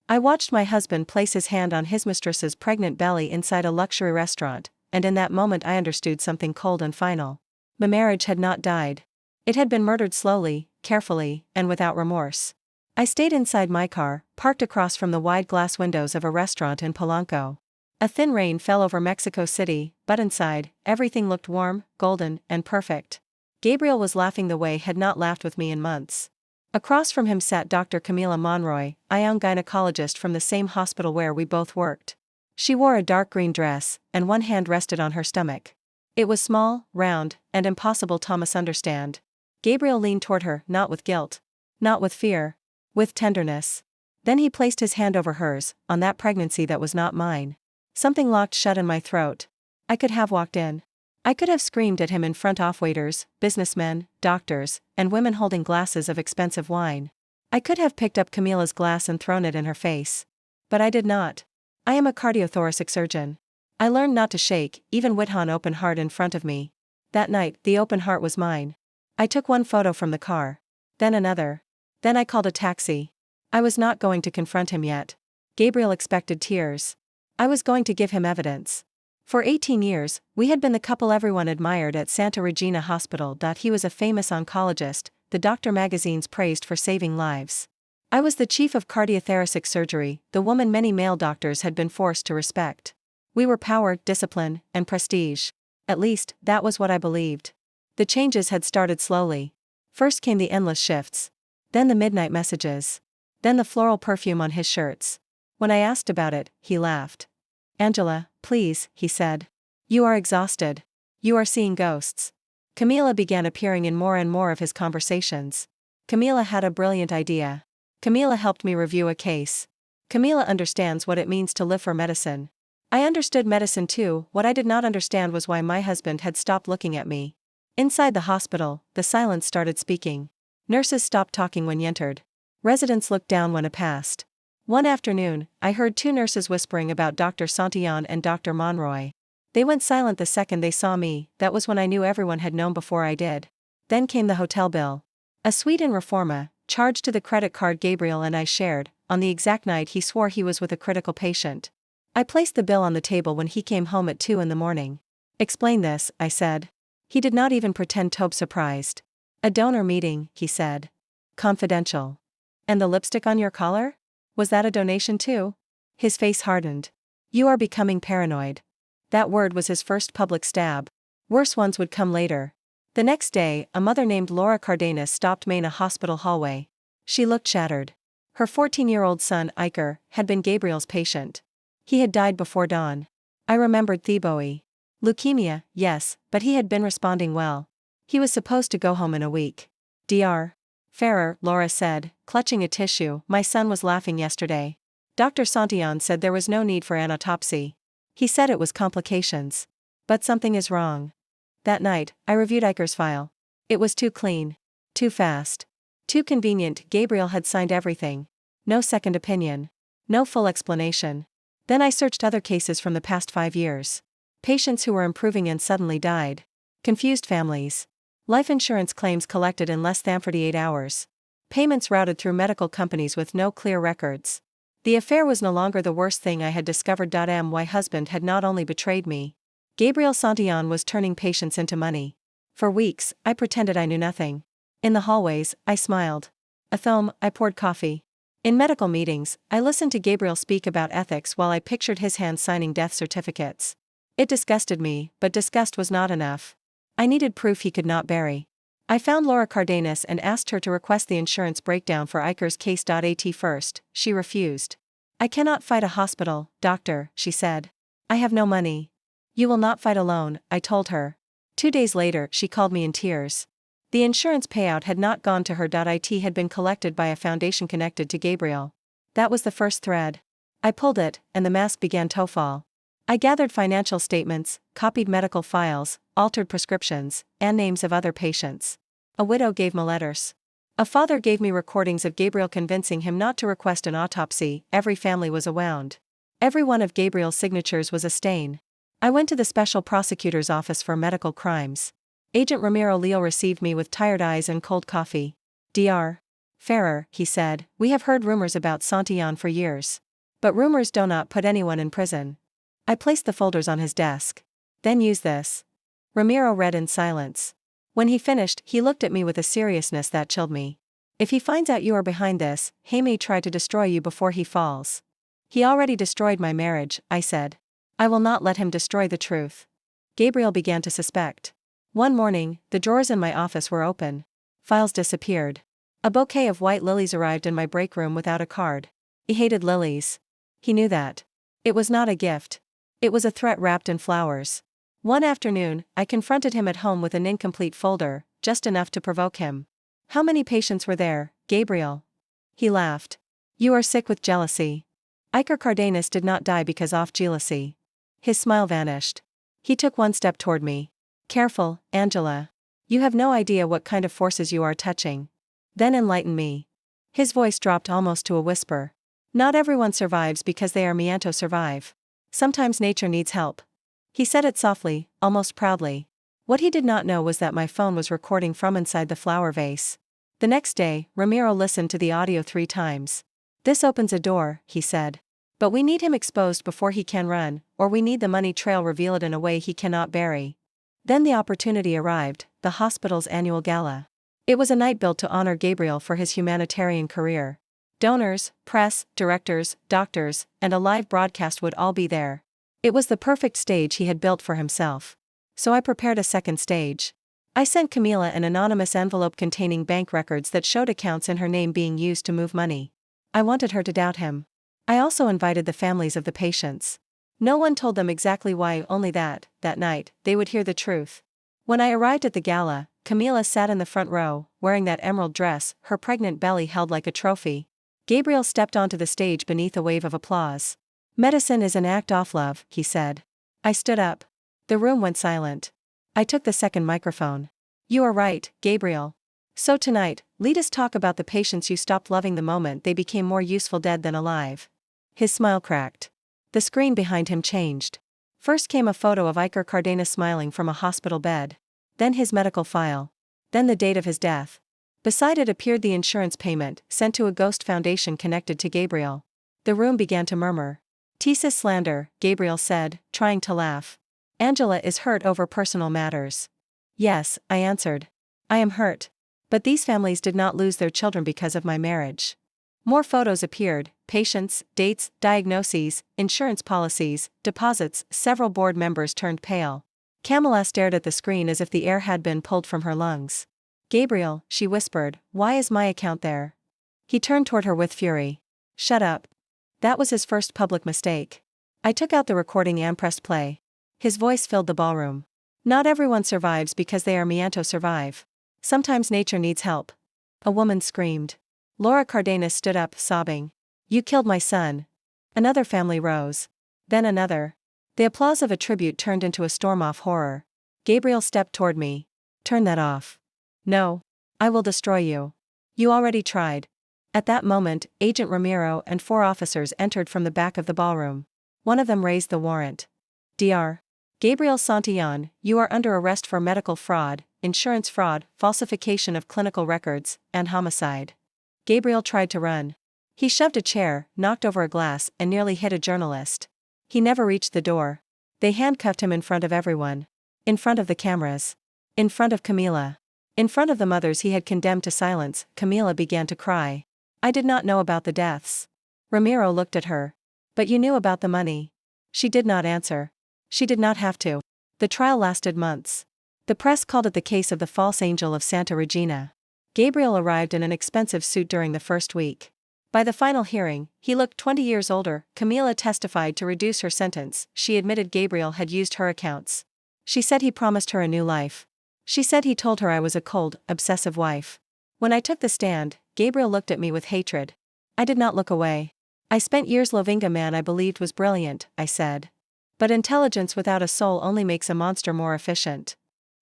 I watched my husband place his hand on his mistress's pregnant belly inside a luxury restaurant, and in that moment I understood something cold and final. The marriage had not died. It had been murdered slowly, carefully, and without remorse. I stayed inside my car, parked across from the wide glass windows of a restaurant in Polanco. A thin rain fell over Mexico City, but inside, everything looked warm, golden, and perfect. Gabriel was laughing the way he had not laughed with me in months. Across from him sat Dr. Camila Monroy, a young gynecologist from the same hospital where we both worked. She wore a dark green dress, and one hand rested on her stomach. It was small, round, and impossible to misunderstand. Gabriel leaned toward her, not with guilt. Not with fear. With tenderness. Then he placed his hand over hers, on that pregnancy that was not mine. Something locked shut in my throat. I could have walked in. I could have screamed at him in front of waiters, businessmen, doctors, and women holding glasses of expensive wine. I could have picked up Camila's glass and thrown it in her face. But I did not. I am a cardiothoracic surgeon. I learned not to shake, even with an open heart in front of me. That night, the open heart was mine. I took one photo from the car. Then another. Then I called a taxi. I was not going to confront him yet. Gabriel expected tears. I was going to give him evidence. For 18 years, we had been the couple everyone admired at Santa Regina Hospital. He was a famous oncologist, the doctor magazines praised for saving lives. I was the chief of cardiothoracic surgery, the woman many male doctors had been forced to respect. We were power, discipline, and prestige. At least, that was what I believed. The changes had started slowly. First came the endless shifts. Then the midnight messages. Then the floral perfume on his shirts. When I asked about it, he laughed. "Angela, please," he said. "You are exhausted. You are seeing ghosts." Camila began appearing in more and more of his conversations. Camila had a brilliant idea. Camila helped me review a case. Camila understands what it means to live for medicine. I understood medicine too. What I did not understand was why my husband had stopped looking at me. Inside the hospital, the silence started speaking. Nurses stopped talking when he entered. Residents looked down when he passed. One afternoon, I heard two nurses whispering about Dr. Santillán and Dr. Monroy. They went silent the second they saw me. That was when I knew everyone had known before I did. Then came the hotel bill. A suite in Reforma, charged to the credit card Gabriel and I shared, on the exact night he swore he was with a critical patient. I placed the bill on the table when he came home at 2 in the morning. "Explain this," I said. He did not even pretend to be surprised. "A donor meeting," he said. "Confidential." "And the lipstick on your collar? Was that a donation too?" His face hardened. "You are becoming paranoid." That word was his first public stab. Worse ones would come later. The next day, a mother named Laura Cardenas stopped me in a hospital hallway. She looked shattered. Her 14-year-old son, Iker, had been Gabriel's patient. He had died before dawn. I remembered Theboe. Leukemia, yes, but he had been responding well. He was supposed to go home in a week. Dr. Ferrer, Laura said, clutching a tissue. "My son was laughing yesterday. Dr. Santillán said there was no need for an autopsy. He said it was complications. But something is wrong." That night, I reviewed Iker's file. It was too clean. Too fast. Too convenient. Gabriel had signed everything. No second opinion. No full explanation. Then I searched other cases from the past 5 years. Patients who were improving and suddenly died. Confused families. Life insurance claims collected in less than 48 hours. Payments routed through medical companies with no clear records. The affair was no longer the worst thing I had discovered. My husband had not only betrayed me. Gabriel Santillán was turning patients into money. For weeks, I pretended I knew nothing. In the hallways, I smiled. At home, I poured coffee. In medical meetings, I listened to Gabriel speak about ethics while I pictured his hand signing death certificates. It disgusted me, but disgust was not enough. I needed proof he could not bury. I found Laura Cardenas and asked her to request the insurance breakdown for Iker's case. At first, she refused. "I cannot fight a hospital, doctor," she said. "I have no money." "You will not fight alone," I told her. 2 days later, she called me in tears. The insurance payout had not gone to her. It had been collected by a foundation connected to Gabriel. That was the first thread. I pulled it, and the mask began to fall. I gathered financial statements, copied medical files, altered prescriptions, and names of other patients. A widow gave me letters. A father gave me recordings of Gabriel convincing him not to request an autopsy. Every family was awound. Every one of Gabriel's signatures was a stain. I went to the Special Prosecutor's Office for Medical Crimes. Agent Ramiro Leal received me with tired eyes and cold coffee. "Dr. Ferrer, he said, we have heard rumors about Santillon for years. But rumors do not put anyone in prison. I placed the folders on his desk. Then use this. Ramiro read in silence. When he finished, he looked at me with a seriousness that chilled me. If he finds out you are behind this, he may try to destroy you before he falls. He already destroyed my marriage, I said. I will not let him destroy the truth. Gabriel began to suspect. One morning, the drawers in my office were open. Files disappeared. A bouquet of white lilies arrived in my break room without a card. He hated lilies. He knew that. It was not a gift. It was a threat wrapped in flowers. One afternoon, I confronted him at home with an incomplete folder, just enough to provoke him. How many patients were there, Gabriel? He laughed. You are sick with jealousy. Iker Cardenas did not die because of jealousy. His smile vanished. He took one step toward me. Careful, Angela. You have no idea what kind of forces you are touching. Then enlighten me. His voice dropped almost to a whisper. Not everyone survives because they are meant to survive. Sometimes nature needs help. He said it softly, almost proudly. What he did not know was that my phone was recording from inside the flower vase. The next day, Ramiro listened to the audio 3 times. This opens a door, he said. But we need him exposed before he can run, or we need the money trail revealed in a way he cannot bury. Then the opportunity arrived, the hospital's annual gala. It was a night built to honor Gabriel for his humanitarian career. Donors, press, directors, doctors, and a live broadcast would all be there. It was the perfect stage he had built for himself. So I prepared a second stage. I sent Camila an anonymous envelope containing bank records that showed accounts in her name being used to move money. I wanted her to doubt him. I also invited the families of the patients. No one told them exactly why, only that night, they would hear the truth. When I arrived at the gala, Camila sat in the front row, wearing that emerald dress, her pregnant belly held like a trophy. Gabriel stepped onto the stage beneath a wave of applause. Medicine is an act of love, he said. I stood up. The room went silent. I took the second microphone. You are right, Gabriel. So tonight, lead us talk about the patients you stopped loving the moment they became more useful dead than alive. His smile cracked. The screen behind him changed. First came a photo of Iker Cardenas smiling from a hospital bed. Then his medical file. Then the date of his death. Beside it appeared the insurance payment sent to a ghost foundation connected to Gabriel. The room began to murmur. Thesis slander, Gabriel said, trying to laugh. Angela is hurt over personal matters. Yes, I answered. I am hurt. But these families did not lose their children because of my marriage. More photos appeared, patients, dates, diagnoses, insurance policies, deposits. Several board members turned pale. Camilla stared at the screen as if the air had been pulled from her lungs. Gabriel, she whispered, why is my account there? He turned toward her with fury. Shut up. That was his first public mistake. I took out the recording and pressed play. His voice filled the ballroom. Not everyone survives because they are meant to survive. Sometimes nature needs help. A woman screamed. Laura Cardenas stood up, sobbing. You killed my son. Another family rose. Then another. The applause of a tribute turned into a storm of horror. Gabriel stepped toward me. Turn that off. No. I will destroy you. You already tried. At that moment, Agent Ramiro and 4 officers entered from the back of the ballroom. One of them raised the warrant. Dr. Gabriel Santillon, you are under arrest for medical fraud, insurance fraud, falsification of clinical records, and homicide. Gabriel tried to run. He shoved a chair, knocked over a glass, and nearly hit a journalist. He never reached the door. They handcuffed him in front of everyone. In front of the cameras. In front of Camila. In front of the mothers he had condemned to silence. Camila began to cry. I did not know about the deaths. Ramiro looked at her. But you knew about the money. She did not answer. She did not have to. The trial lasted months. The press called it the case of the false angel of Santa Regina. Gabriel arrived in an expensive suit during the first week. By the final hearing, he looked 20 years older. Camila testified to reduce her sentence. She admitted Gabriel had used her accounts. She said he promised her a new life. She said he told her I was a cold, obsessive wife. When I took the stand, Gabriel looked at me with hatred. I did not look away. I spent years loving a man I believed was brilliant, I said. But intelligence without a soul only makes a monster more efficient.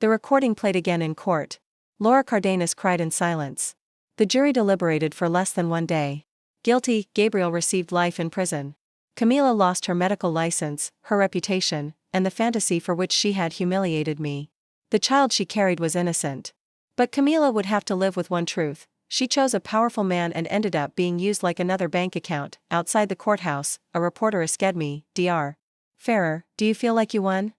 The recording played again in court. Laura Cardenas cried in silence. The jury deliberated for less than 1 day. Guilty, Gabriel received life in prison. Camila lost her medical license, her reputation, and the fantasy for which she had humiliated me. The child she carried was innocent. But Camila would have to live with one truth. She chose a powerful man and ended up being used like another bank account. Outside the courthouse, a reporter asked me, Dr. Ferrer, do you feel like you won?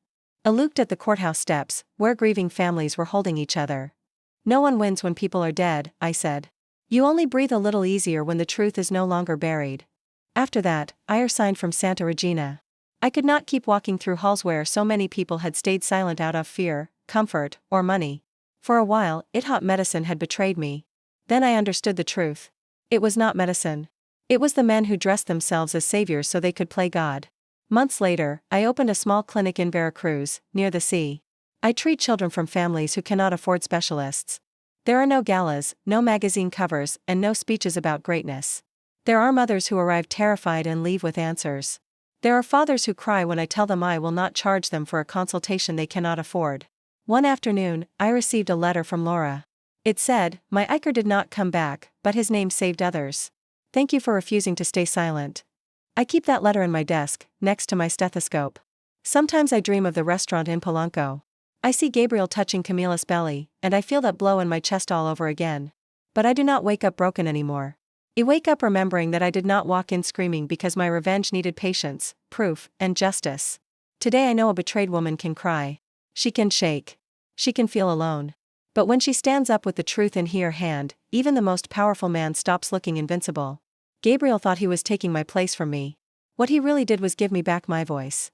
I looked at the courthouse steps, where grieving families were holding each other. No one wins when people are dead, I said. You only breathe a little easier when the truth is no longer buried. After that, I resigned from Santa Regina. I could not keep walking through halls where so many people had stayed silent out of fear, comfort, or money. For a while, it-hop medicine had betrayed me. Then I understood the truth. It was not medicine. It was the men who dressed themselves as saviors so they could play God. Months later, I opened a small clinic in Veracruz, near the sea. I treat children from families who cannot afford specialists. There are no galas, no magazine covers, and no speeches about greatness. There are mothers who arrive terrified and leave with answers. There are fathers who cry when I tell them I will not charge them for a consultation they cannot afford. One afternoon, I received a letter from Laura. It said, my Iker did not come back, but his name saved others. Thank you for refusing to stay silent. I keep that letter in my desk, next to my stethoscope. Sometimes I dream of the restaurant in Polanco. I see Gabriel touching Camila's belly, and I feel that blow in my chest all over again. But I do not wake up broken anymore. I wake up remembering that I did not walk in screaming because my revenge needed patience, proof, and justice. Today I know a betrayed woman can cry. She can shake. She can feel alone. But when she stands up with the truth in her hand, even the most powerful man stops looking invincible. Gabriel thought he was taking my place from me. What he really did was give me back my voice.